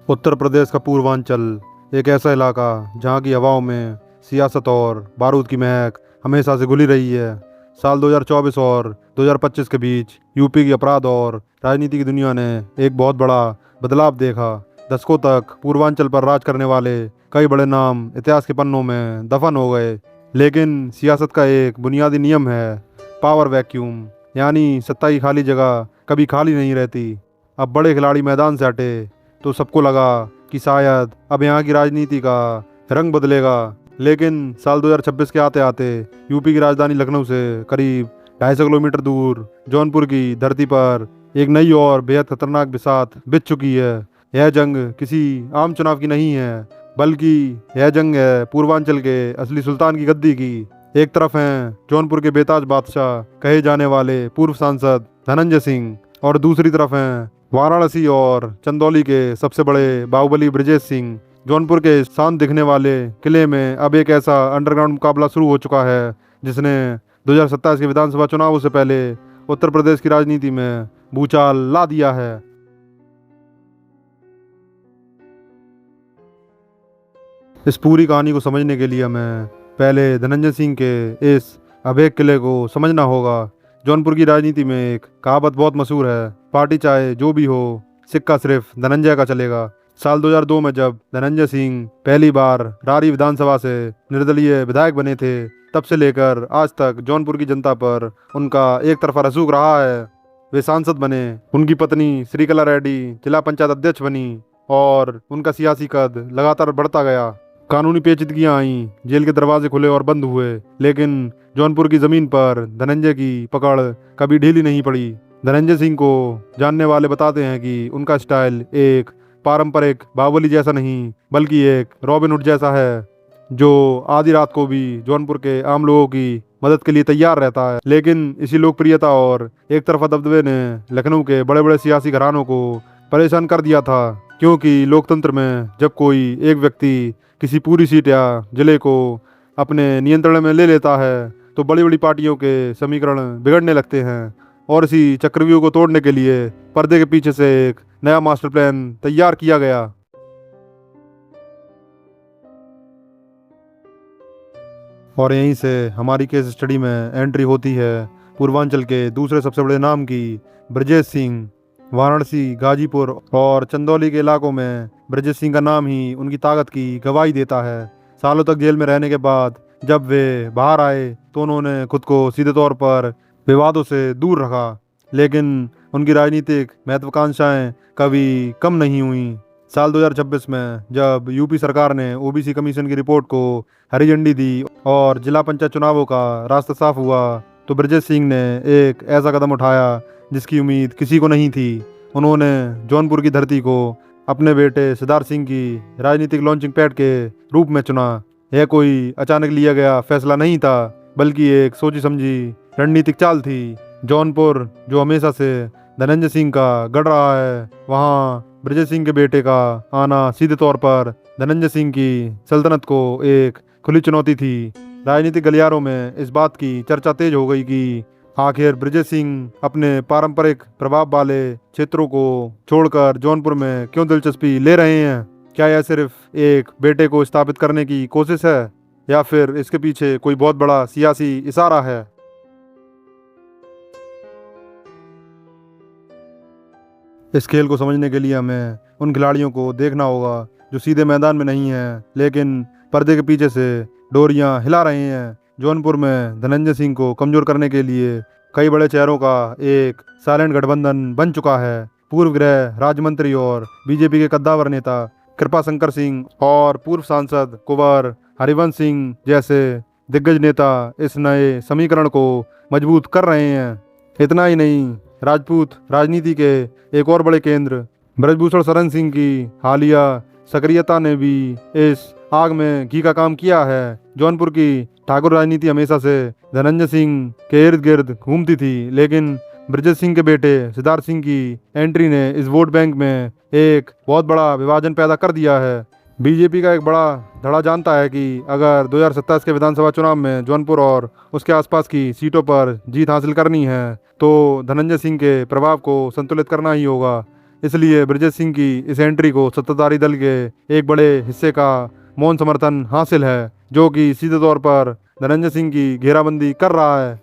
उत्तर प्रदेश का पूर्वांचल एक ऐसा इलाका जहाँ की हवाओं में सियासत और बारूद की महक हमेशा से घुली रही है। साल 2024 और 2025 के बीच यूपी की अपराध और राजनीति की दुनिया ने एक बहुत बड़ा बदलाव देखा। दशकों तक पूर्वांचल पर राज करने वाले कई बड़े नाम इतिहास के पन्नों में दफन हो गए, लेकिन सियासत का एक बुनियादी नियम है, पावर वैक्यूम, यानी सत्ता की खाली जगह कभी खाली नहीं रहती। अब बड़े खिलाड़ी मैदान से हटे तो सबको लगा कि शायद अब यहाँ की राजनीति का रंग बदलेगा, लेकिन साल 2026 के आते आते यूपी की राजधानी लखनऊ से करीब 250 किलोमीटर दूर जौनपुर की धरती पर एक नई और बेहद खतरनाक बिसात बिछ चुकी है। यह जंग किसी आम चुनाव की नहीं है, बल्कि यह जंग है पूर्वांचल के असली सुल्तान की गद्दी की। एक तरफ हैं जौनपुर के बेताज बादशाह कहे जाने वाले पूर्व सांसद धनंजय सिंह, और दूसरी तरफ हैं वाराणसी और चंदौली के सबसे बड़े बाहुबली ब्रजेश सिंह। जौनपुर के शांत दिखने वाले किले में अब एक ऐसा अंडरग्राउंड मुकाबला शुरू हो चुका है जिसने 2027 के विधानसभा चुनावों से पहले उत्तर प्रदेश की राजनीति में भूचाल ला दिया है। इस पूरी कहानी को समझने के लिए हमें पहले धनंजय सिंह के इस अभेद किले को समझना होगा। जौनपुर की राजनीति में एक कहावत बहुत मशहूर है, पार्टी चाहे जो भी हो, सिक्का सिर्फ धनंजय का चलेगा। साल 2002 में जब धनंजय सिंह पहली बार रारी विधानसभा से निर्दलीय विधायक बने थे, तब से लेकर आज तक जौनपुर की जनता पर उनका एक तरफा रसूख रहा है। वे सांसद बने, उनकी पत्नी श्रीकला रेड्डी जिला पंचायत अध्यक्ष बनी और उनका सियासी कद लगातार बढ़ता गया। कानूनी पेचीदगियां आईं, जेल के दरवाजे खुले और बंद हुए, लेकिन जौनपुर की जमीन पर धनंजय की पकड़ कभी ढीली नहीं पड़ी। धनंजय सिंह को जानने वाले बताते हैं कि उनका स्टाइल एक पारंपरिक बाहुबली जैसा नहीं, बल्कि एक रॉबिन हुड जैसा है, जो आधी रात को भी जौनपुर के आम लोगों की मदद के लिए तैयार रहता है। लेकिन इसी लोकप्रियता और एक तरफा दबदबे ने लखनऊ के बड़े बड़े सियासी घरानों को परेशान कर दिया था, क्योंकि लोकतंत्र में जब कोई एक व्यक्ति किसी पूरी सीट या जिले को अपने नियंत्रण में ले लेता है तो बड़ी बड़ी पार्टियों के समीकरण बिगड़ने लगते हैं। और इसी चक्रव्यूह को तोड़ने के लिए पर्दे के पीछे से एक नया मास्टर प्लान तैयार किया गया। और यहीं से हमारी केस स्टडी में एंट्री होती है पूर्वांचल के दूसरे सबसे बड़े नाम की, ब्रजेश सिंह। वाराणसी, गाजीपुर और चंदौली के इलाकों में ब्रजेश सिंह का नाम ही उनकी ताकत की गवाही देता है। सालों तक जेल में रहने के बाद जब वे बाहर आए तो उन्होंने खुद को सीधे तौर पर विवादों से दूर रखा, लेकिन उनकी राजनीतिक महत्वाकांक्षाएं कभी कम नहीं हुई। साल 2026 में जब यूपी सरकार ने ओबीसी कमीशन की रिपोर्ट को हरी झंडी दी और जिला पंचायत चुनावों का रास्ता साफ हुआ, तो ब्रजेश सिंह ने एक ऐसा कदम उठाया जिसकी उम्मीद किसी को नहीं थी। उन्होंने जौनपुर की धरती को अपने बेटे सिद्धार्थ सिंह की राजनीतिक लॉन्चिंग पैड के रूप में चुना। यह कोई अचानक लिया गया फैसला नहीं था, बल्कि एक सोची समझी रणनीतिक चाल थी। जौनपुर, जो हमेशा से धनंजय सिंह का गढ़ रहा है, वहाँ ब्रजेश सिंह के बेटे का आना सीधे तौर पर धनंजय सिंह की सल्तनत को एक खुली चुनौती थी। राजनीतिक गलियारों में इस बात की चर्चा तेज हो गई कि आखिर ब्रजेश सिंह अपने पारंपरिक प्रभाव वाले क्षेत्रों को छोड़कर जौनपुर में क्यों दिलचस्पी ले रहे हैं। क्या यह सिर्फ एक बेटे को स्थापित करने की कोशिश है, या फिर इसके पीछे कोई बहुत बड़ा सियासी इशारा है। इस खेल को समझने के लिए हमें उन खिलाड़ियों को देखना होगा जो सीधे मैदान में नहीं हैं, लेकिन पर्दे के पीछे से डोरियां हिला रहे हैं। जौनपुर में धनंजय सिंह को कमजोर करने के लिए कई बड़े चेहरों का एक साइलेंट गठबंधन बन चुका है। पूर्व गृह राज्य मंत्री और बीजेपी के कद्दावर नेता कृपा शंकर सिंह और पूर्व सांसद कुंवर हरिवंश सिंह जैसे दिग्गज नेता इस नए समीकरण को मजबूत कर रहे हैं। इतना ही नहीं, राजपूत राजनीति के एक और बड़े केंद्र ब्रजभूषण शरण सिंह की हालिया सक्रियता ने भी इस आग में घी का काम किया है। जौनपुर की ठाकुर राजनीति हमेशा से धनंजय सिंह के इर्द गिर्द घूमती थी, लेकिन ब्रजेश सिंह के बेटे सिद्धार्थ सिंह की एंट्री ने इस वोट बैंक में एक बहुत बड़ा विभाजन पैदा कर दिया है। बीजेपी का एक बड़ा धड़ा जानता है कि अगर 2027 के विधानसभा चुनाव में जौनपुर और उसके आसपास की सीटों पर जीत हासिल करनी है तो धनंजय सिंह के प्रभाव को संतुलित करना ही होगा। इसलिए ब्रजेश सिंह की इस एंट्री को सत्ताधारी दल के एक बड़े हिस्से का मौन समर्थन हासिल है, जो कि सीधे तौर पर धनंजय सिंह की घेराबंदी कर रहा है।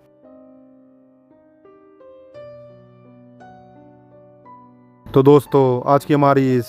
तो दोस्तों, आज की हमारी इस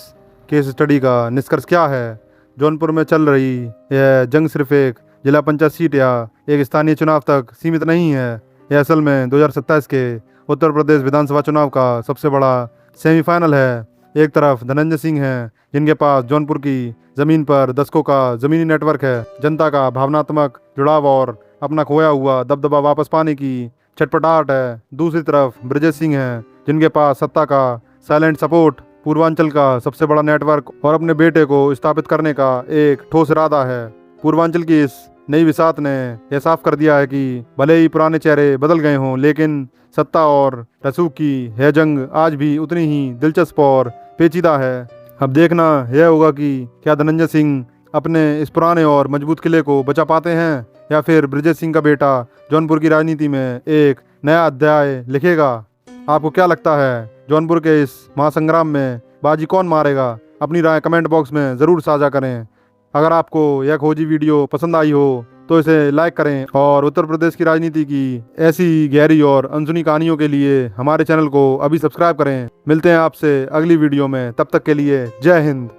केस स्टडी का निष्कर्ष क्या है? जौनपुर में चल रही यह जंग सिर्फ एक जिला पंचायत सीट या एक स्थानीय चुनाव तक सीमित नहीं है। यह असल में 2027 के उत्तर प्रदेश विधानसभा चुनाव का सबसे बड़ा सेमीफाइनल है। एक तरफ धनंजय सिंह हैं, जिनके पास जौनपुर की जमीन पर दशकों का जमीनी नेटवर्क है, जनता का भावनात्मक जुड़ाव और अपना खोया हुआ दबदबा वापस पाने की छटपटाहट है। दूसरी तरफ ब्रजेश सिंह हैं, जिनके पास सत्ता का साइलेंट सपोर्ट, पूर्वांचल का सबसे बड़ा नेटवर्क और अपने बेटे को स्थापित करने का एक ठोस इरादा है। पूर्वांचल की इस नई विसात ने यह साफ कर दिया है कि भले ही पुराने चेहरे बदल गए हों, लेकिन सत्ता और रसूख की यह जंग आज भी उतनी ही दिलचस्प और पेचीदा है। अब देखना यह होगा कि क्या धनंजय सिंह अपने इस पुराने और मजबूत किले को बचा पाते हैं, या फिर ब्रजेश सिंह का बेटा जौनपुर की राजनीति में एक नया अध्याय लिखेगा। आपको क्या लगता है, जौनपुर के इस महासंग्राम में बाजी कौन मारेगा? अपनी राय कमेंट बॉक्स में ज़रूर साझा करें। अगर आपको यह खोजी वीडियो पसंद आई हो तो इसे लाइक करें और उत्तर प्रदेश की राजनीति की ऐसी गहरी और अनसुनी कहानियों के लिए हमारे चैनल को अभी सब्सक्राइब करें। मिलते हैं आपसे अगली वीडियो में, तब तक के लिए जय हिंद।